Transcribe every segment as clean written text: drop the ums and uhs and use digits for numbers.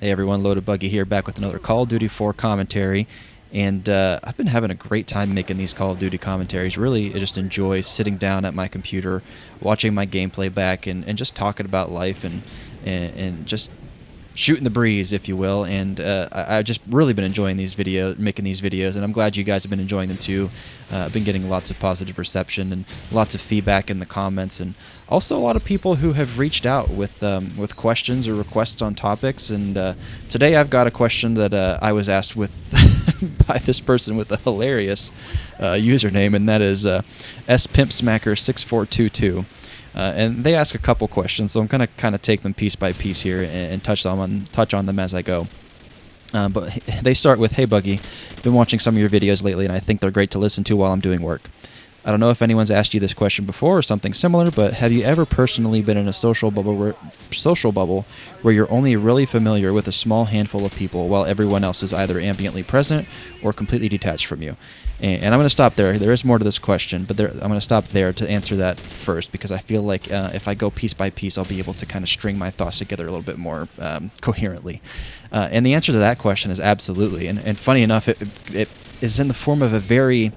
Hey everyone, Loaded Buggy here, back with another Call of Duty 4 commentary, and I've been having a great time making these Call of Duty commentaries. Really, I just enjoy sitting down at my computer, watching my gameplay back, and just talking about life and just shooting the breeze, if you will. And I've just really been enjoying making these videos, and I'm glad you guys have been enjoying them too. I've been getting lots of positive reception and lots of feedback in the comments, and also a lot of people who have reached out with questions or requests on topics. And today I've got a question that I was asked with by this person with a hilarious username, and that is spimpsmacker6422. And they ask a couple questions, so I'm going to kind of take them piece by piece here and touch on them as I go. But they start with, "Hey Buggy, been watching some of your videos lately, and I think they're great to listen to while I'm doing work. I don't know if anyone's asked you this question before or something similar, but have you ever personally been in a social bubble where you're only really familiar with a small handful of people while everyone else is either ambiently present or completely detached from you?" And I'm going to stop there. There is more to this question, but I'm going to stop there to answer that first, because I feel like if I go piece by piece, I'll be able to kind of string my thoughts together a little bit more coherently. And the answer to that question is absolutely. And funny enough, it is in the form of a very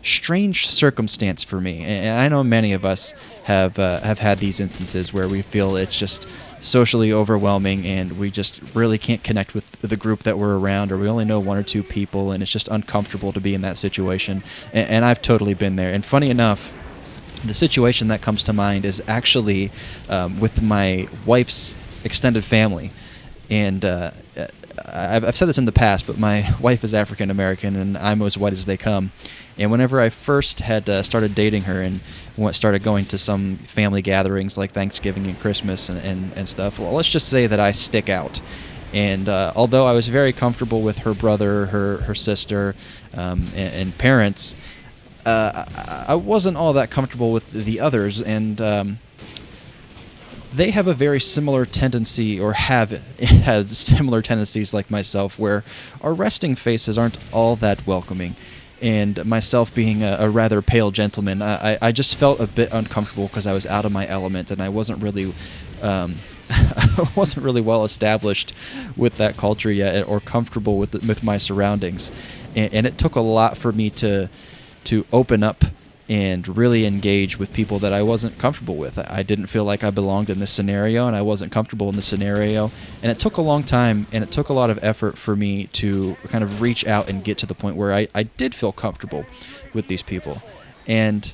strange circumstance for me, and I know many of us have had these instances where we feel it's just socially overwhelming and we just really can't connect with the group that we're around, or we only know one or two people, and it's just uncomfortable to be in that situation. And I've totally been there. And funny enough, the situation that comes to mind is actually with my wife's extended family. And I've said this in the past, but my wife is African American, and I'm as white as they come. And whenever I first had started dating her and started going to some family gatherings like Thanksgiving and Christmas and stuff, well, let's just say that I stick out. And although I was very comfortable with her brother, her sister, and parents, I wasn't all that comfortable with the others. And they have a very similar tendency, or had similar tendencies like myself, where our resting faces aren't all that welcoming. And myself being a rather pale gentleman, I just felt a bit uncomfortable because I was out of my element, and I wasn't really I wasn't really well established with that culture yet, or comfortable with my surroundings. And it took a lot for me to open up and really engage with people that I wasn't comfortable with. I didn't feel like I belonged in this scenario, and I wasn't comfortable in this scenario. And it took a long time, and it took a lot of effort for me to kind of reach out and get to the point where I did feel comfortable with these people. And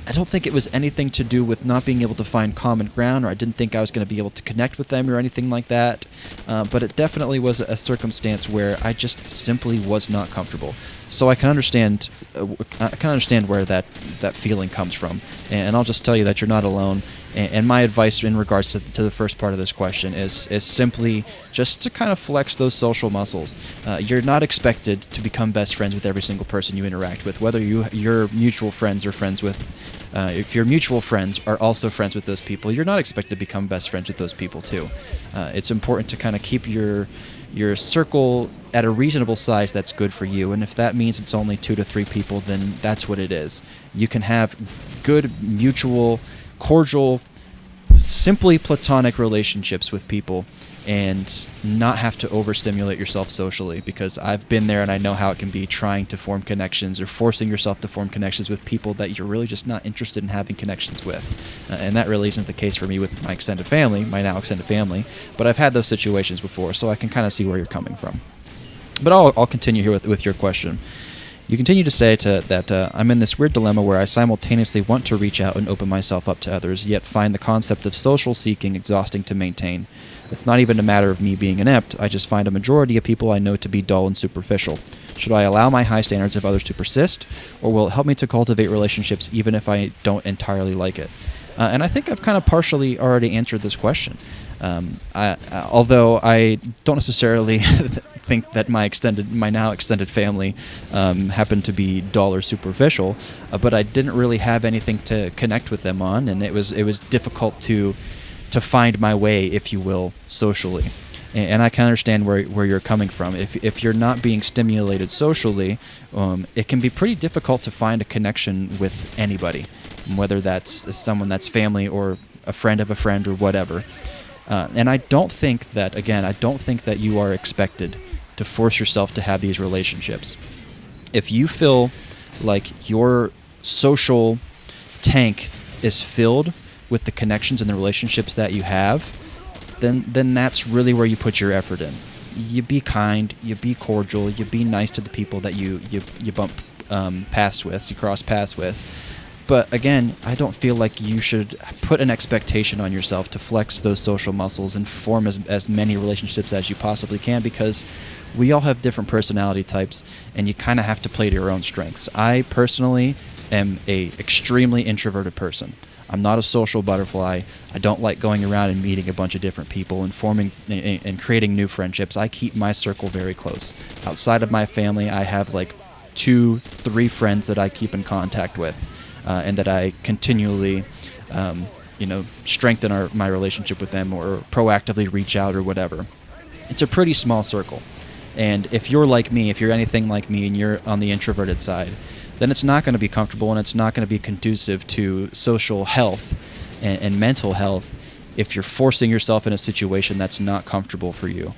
I don't think it was anything to do with not being able to find common ground, or I didn't think I was going to be able to connect with them or anything like that. But it definitely was a circumstance where I just simply was not comfortable. So I can understand where that feeling comes from. And I'll just tell you that you're not alone. And my advice in regards to the first part of this question is simply just to kind of flex those social muscles. You're not expected to become best friends with every single person you interact with, whether your mutual friends are friends with. If your mutual friends are also friends with those people, you're not expected to become best friends with those people too. It's important to kind of keep your circle at a reasonable size that's good for you, and if that means it's only 2 to 3 people, then that's what it is. You can have good, mutual, cordial, simply platonic relationships with people and not have to overstimulate yourself socially, because I've been there and I know how it can be, trying to form connections or forcing yourself to form connections with people that you're really just not interested in having connections with. And that really isn't the case for me with my extended family, my now extended family, but I've had those situations before, so I can kind of see where you're coming from. But I'll continue here with your question. You continue to say that I'm in this weird dilemma where I simultaneously want to reach out and open myself up to others, yet find the concept of social seeking exhausting to maintain. It's not even a matter of me being inept, I just find a majority of people I know to be dull and superficial. Should I allow my high standards of others to persist, or will it help me to cultivate relationships even if I don't entirely like it? And I think I've kind of partially already answered this question. Although I don't necessarily think that my now extended family happened to be dull or superficial, but I didn't really have anything to connect with them on, and it was difficult to find my way, if you will, socially. And I can understand where you're coming from. If you're not being stimulated socially, it can be pretty difficult to find a connection with anybody, whether that's someone that's family or a friend of a friend or whatever. And I don't think that, again, I don't think that you are expected to force yourself to have these relationships. If you feel like your social tank is filled with the connections and the relationships that you have, then that's really where you put your effort in. You be kind, you be cordial, you be nice to the people that you bump paths with, you cross paths with. But again, I don't feel like you should put an expectation on yourself to flex those social muscles and form as many relationships as you possibly can, because we all have different personality types, and you kind of have to play to your own strengths. I personally am a extremely introverted person. I'm not a social butterfly. I don't like going around and meeting a bunch of different people and forming and creating new friendships. I keep my circle very close. Outside of my family, I have like 2-3 friends that I keep in contact with, and that I continually, strengthen my relationship with them, or proactively reach out or whatever. It's a pretty small circle. And if you're like me, if you're anything like me and you're on the introverted side, then it's not going to be comfortable and it's not going to be conducive to social health and mental health if you're forcing yourself in a situation that's not comfortable for you.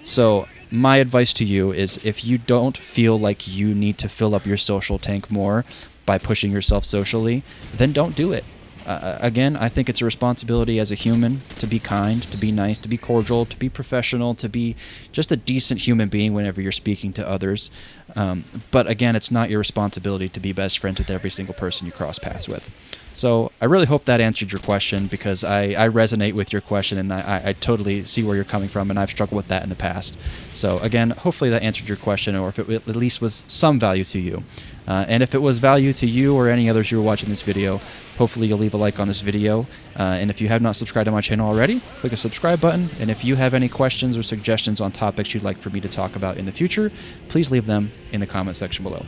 So my advice to you is, if you don't feel like you need to fill up your social tank more by pushing yourself socially, then don't do it. Again, I think it's a responsibility as a human to be kind, to be nice, to be cordial, to be professional, to be just a decent human being whenever you're speaking to others. But again, it's not your responsibility to be best friends with every single person you cross paths with. So I really hope that answered your question, because I resonate with your question, and I totally see where you're coming from, and I've struggled with that in the past. So again, hopefully that answered your question, or if it at least was some value to you. And if it was value to you or any others who are watching this video, hopefully you'll leave a like on this video. And if you have not subscribed to my channel already, click the subscribe button. And if you have any questions or suggestions on topics you'd like for me to talk about in the future, please leave them in the comment section below.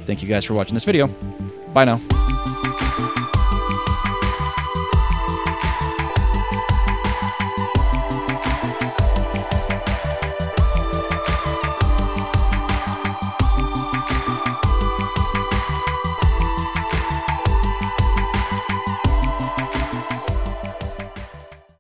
Thank you guys for watching this video. Bye now.